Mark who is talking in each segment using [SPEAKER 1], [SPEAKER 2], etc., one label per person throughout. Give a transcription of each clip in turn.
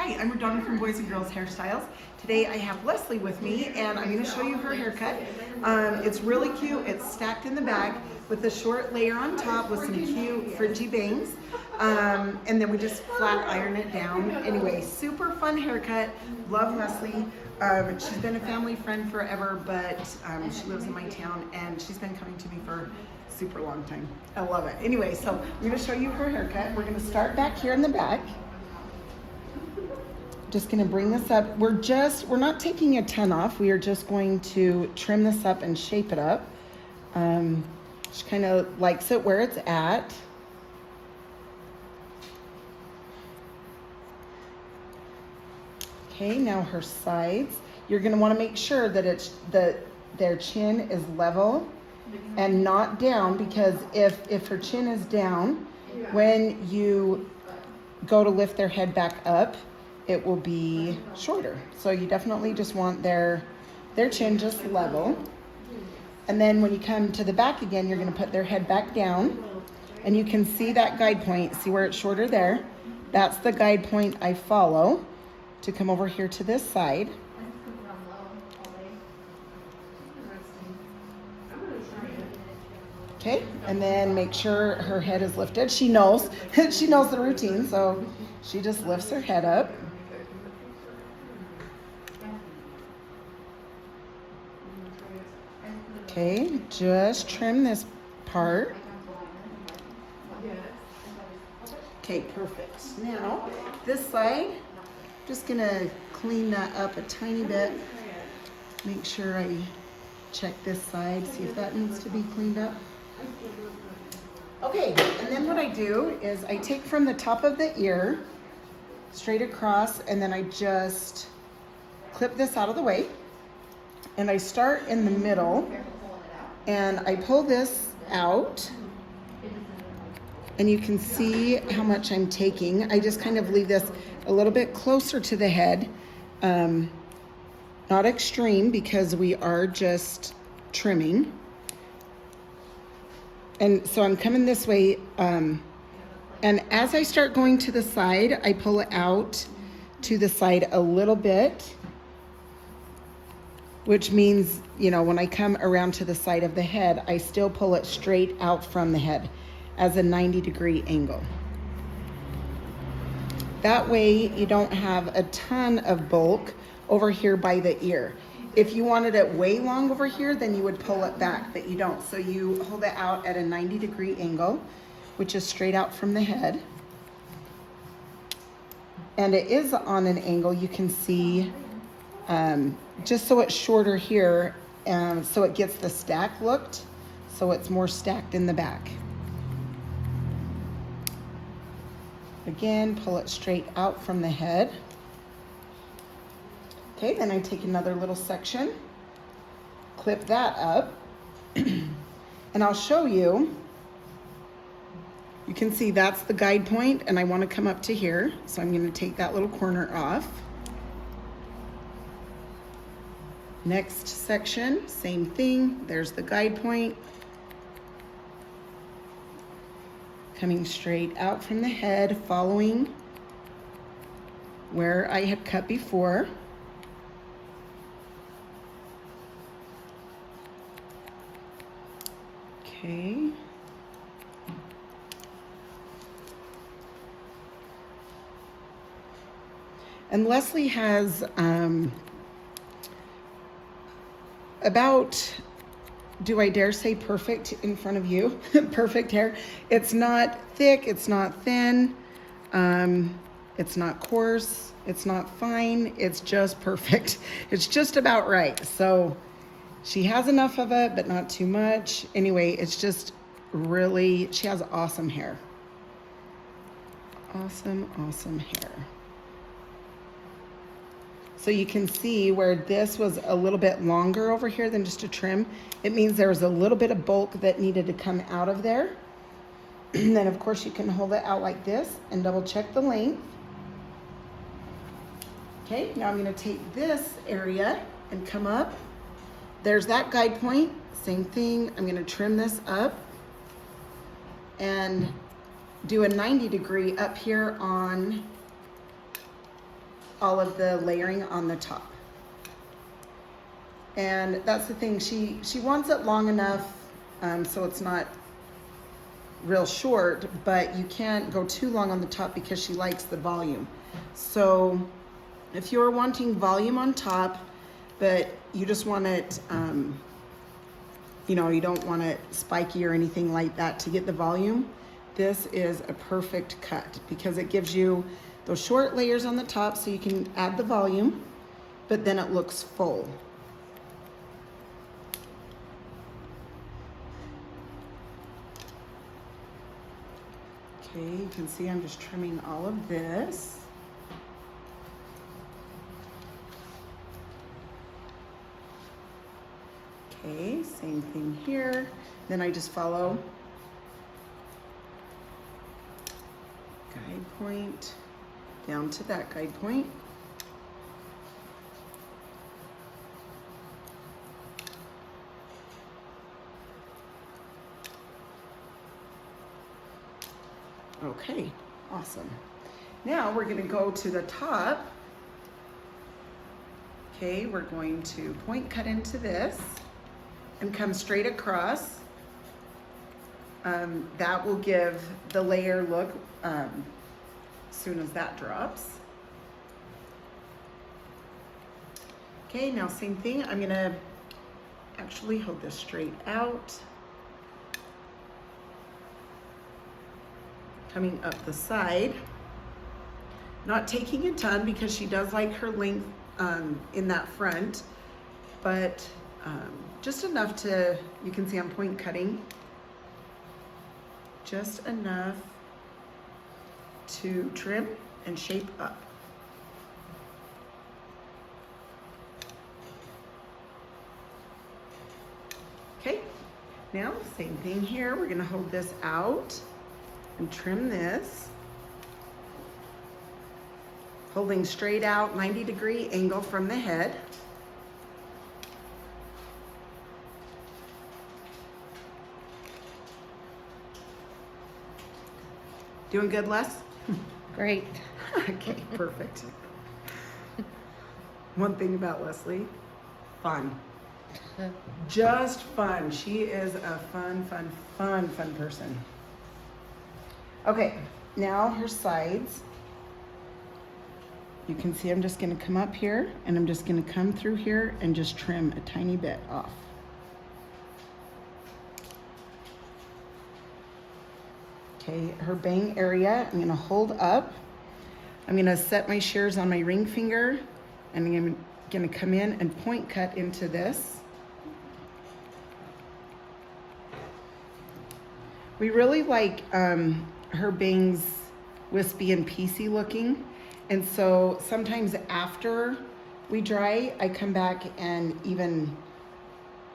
[SPEAKER 1] Hi, I'm RaDona from Boys and Girls Hairstyles. Today I have Leslie with me and I'm going to show you her haircut. It's really cute. It's stacked in the back with a short layer on top with some cute fringy bangs. And then we just flat iron it down. Anyway, super fun haircut. Love Leslie. She's been a family friend forever, but she lives in my town and she's been coming to me for a super long time. I love it. Anyway, so I'm going to show you her haircut. We're going to start back here in the back. Just going to bring this up. We're not taking a ton off. We are just going to trim this up and shape it up. She kind of likes it where it's at. Okay, now her sides. You're going to want to make sure that their chin is level and not down, because if her chin is down, when you go to lift their head back up, it will be shorter. So you definitely just want their chin just level. And then when you come to the back again, you're going to put their head back down. And you can see that guide point. See where it's shorter there? That's the guide point I follow to come over here to this side. Okay, and then make sure her head is lifted. She knows, she knows the routine, so she just lifts her head up. Okay, just trim this part. Okay, perfect. Now, this side, just gonna clean that up a tiny bit. Make sure I check this side, see if that needs to be cleaned up. Okay, and then what I do is I take from the top of the ear straight across, and then I just clip this out of the way. And I start in the middle and I pull this out, and you can see how much I'm taking. I just kind of leave this a little bit closer to the head, not extreme because we are just trimming. And so I'm coming this way, and as I start going to the side, I pull it out to the side a little bit, which means, you know, when I come around to the side of the head, I still pull it straight out from the head as a 90-degree angle. That way you don't have a ton of bulk over here by the ear. If you wanted it way long over here, then you would pull it back, but you don't. So you hold it out at a 90-degree angle, which is straight out from the head. And it is on an angle, you can see, just so it's shorter here, so it gets the stack looked, so it's more stacked in the back. Again, pull it straight out from the head. Okay, then I take another little section, clip that up, and I'll show you. You can see that's the guide point, and I want to come up to here, so I'm going to take that little corner off. Next section, same thing. There's the guide point. Coming straight out from the head, following where I had cut before. Okay. And Leslie has about, do I dare say perfect in front of you? Perfect hair. It's not thick, it's not thin, it's not coarse, it's not fine, it's just perfect. It's just about right. So she has enough of it, but not too much. Anyway, it's just really, she has awesome hair. Awesome, awesome hair. So you can see where this was a little bit longer over here than just a trim. It means there was a little bit of bulk that needed to come out of there. And then of course you can hold it out like this and double check the length. Okay, now I'm gonna take this area and come up. There's that guide point, same thing. I'm gonna trim this up and do a 90-degree up here on all of the layering on the top. And that's the thing, she wants it long enough so it's not real short, but you can't go too long on the top because she likes the volume. So if you're wanting volume on top, but you just want it, you know, you don't want it spiky or anything like that to get the volume, this is a perfect cut because it gives you those short layers on the top so you can add the volume, but then it looks full. Okay, you can see I'm just trimming all of this. Okay, same thing here. Then I just follow guide point down to that guide point. Okay, awesome. Now we're gonna go to the top. Okay, we're going to point cut into this and come straight across. That will give the layer look as soon as that drops. Okay, now same thing. I'm gonna actually hold this straight out. Coming up the side. Not taking a ton because she does like her length in that front, but just enough to, you can see I'm point cutting, just enough to trim and shape up. Okay, now same thing here. We're gonna hold this out and trim this. Holding straight out, 90-degree angle from the head. Doing good, Les?
[SPEAKER 2] Great.
[SPEAKER 1] Okay, perfect. One thing about Leslie, fun. Just fun. She is a fun person. Okay, now her sides. You can see I'm just gonna come up here and I'm just gonna come through here and just trim a tiny bit off. Okay, her bang area, I'm gonna hold up. I'm gonna set my shears on my ring finger and I'm gonna come in and point cut into this. We really like her bangs wispy and piecey looking. And so sometimes after we dry, I come back and even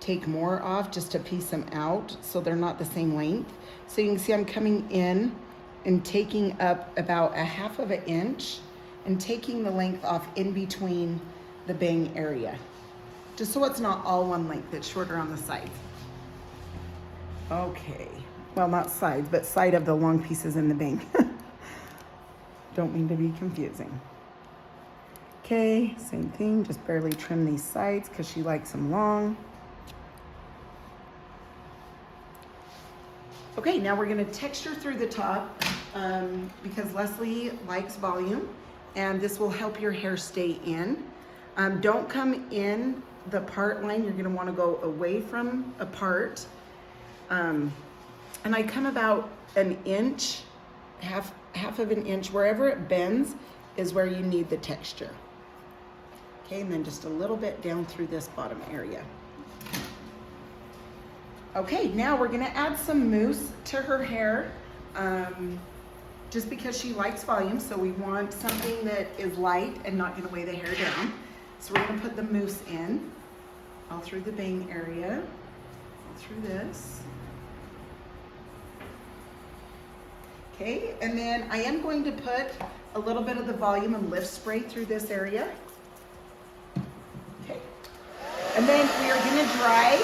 [SPEAKER 1] take more off just to piece them out so they're not the same length. So you can see I'm coming in and taking up about 1/2 of an inch and taking the length off in between the bang area. Just so it's not all one length, it's shorter on the sides. Okay, well not sides, but side of the long pieces in the bang. Don't mean to be confusing. Okay, same thing, just barely trim these sides because she likes them long. Okay, now we're gonna texture through the top because Leslie likes volume and this will help your hair stay in. Don't come in the part line, you're gonna wanna go away from a part. And I come about an inch, half of an inch, wherever it bends is where you need the texture. Okay, and then just a little bit down through this bottom area. Okay, now we're gonna add some mousse to her hair, just because she likes volume, so we want something that is light and not gonna weigh the hair down. So we're gonna put the mousse in, all through the bang area, all through this. Okay, and then I am going to put a little bit of the volume and lift spray through this area. Okay, and then we are gonna dry.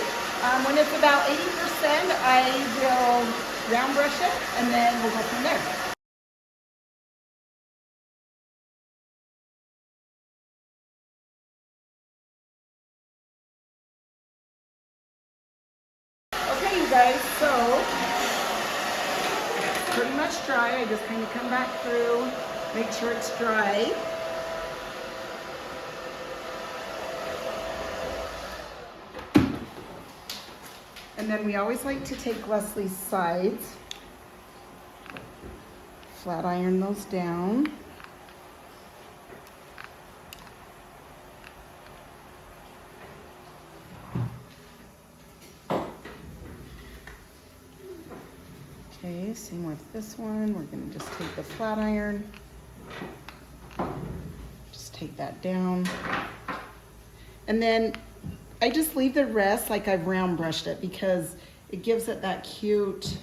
[SPEAKER 1] When it's about 80%, I will round brush it and then we'll go from there. guys, so it's pretty much dry. I just kind of come back through, make sure it's dry. And then we always like to take Leslie's sides, flat iron those down. Okay, same with this one. We're gonna just take the flat iron, just take that down. And then I just leave the rest like I've round brushed it because it gives it that cute,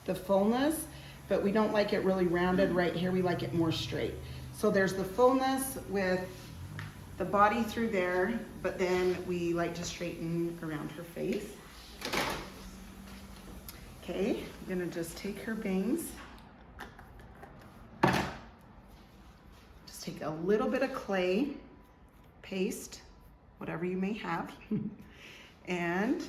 [SPEAKER 1] the fullness, but we don't like it really rounded right here. We like it more straight. So there's the fullness with the body through there, but then we like to straighten around her face. Okay, I'm gonna just take her bangs. Just take a little bit of clay paste, whatever you may have, and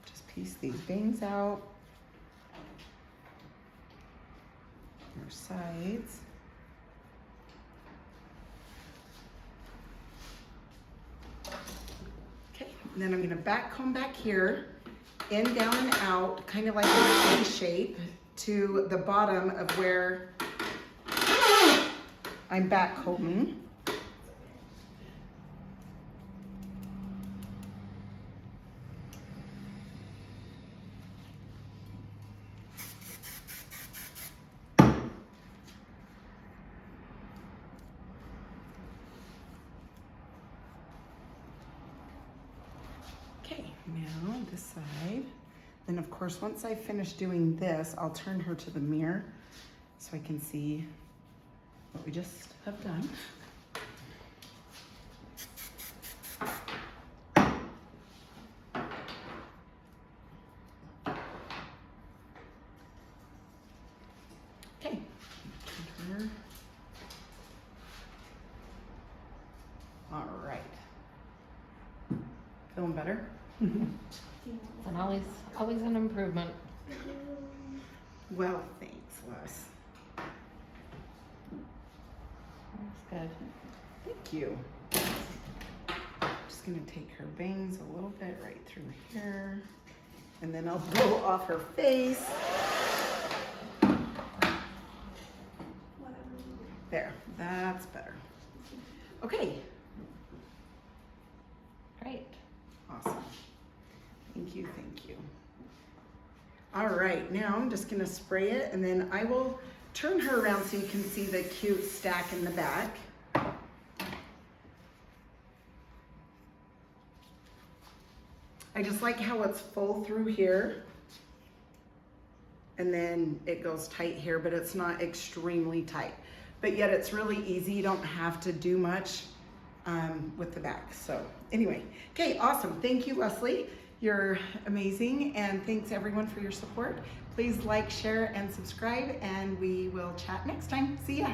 [SPEAKER 1] just piece these bangs out, your sides. Okay, and then I'm gonna back comb back here, in, down, and out, kind of like a C shape to the bottom of where I'm back combing. Okay, now this side. Then of course, once I finish doing this, I'll turn her to the mirror so I can see what we just have done. Okay, turn her. All right. Feeling better?
[SPEAKER 2] And always an improvement.
[SPEAKER 1] Well, thanks, Les.
[SPEAKER 2] That's good.
[SPEAKER 1] Thank you. Just gonna take her bangs a little bit right through here, and then I'll blow off her face. There, that's better. Okay.
[SPEAKER 2] Great.
[SPEAKER 1] Awesome. Thank you, thank you. All right, now I'm just gonna spray it, and then I will turn her around so you can see the cute stack in the back. I just like how it's full through here, and then it goes tight here, but it's not extremely tight. But yet it's really easy, you don't have to do much with the back. So anyway, okay, awesome. Thank you, Leslie. You're amazing, and thanks everyone for your support. Please like, share, and subscribe, and we will chat next time. See ya.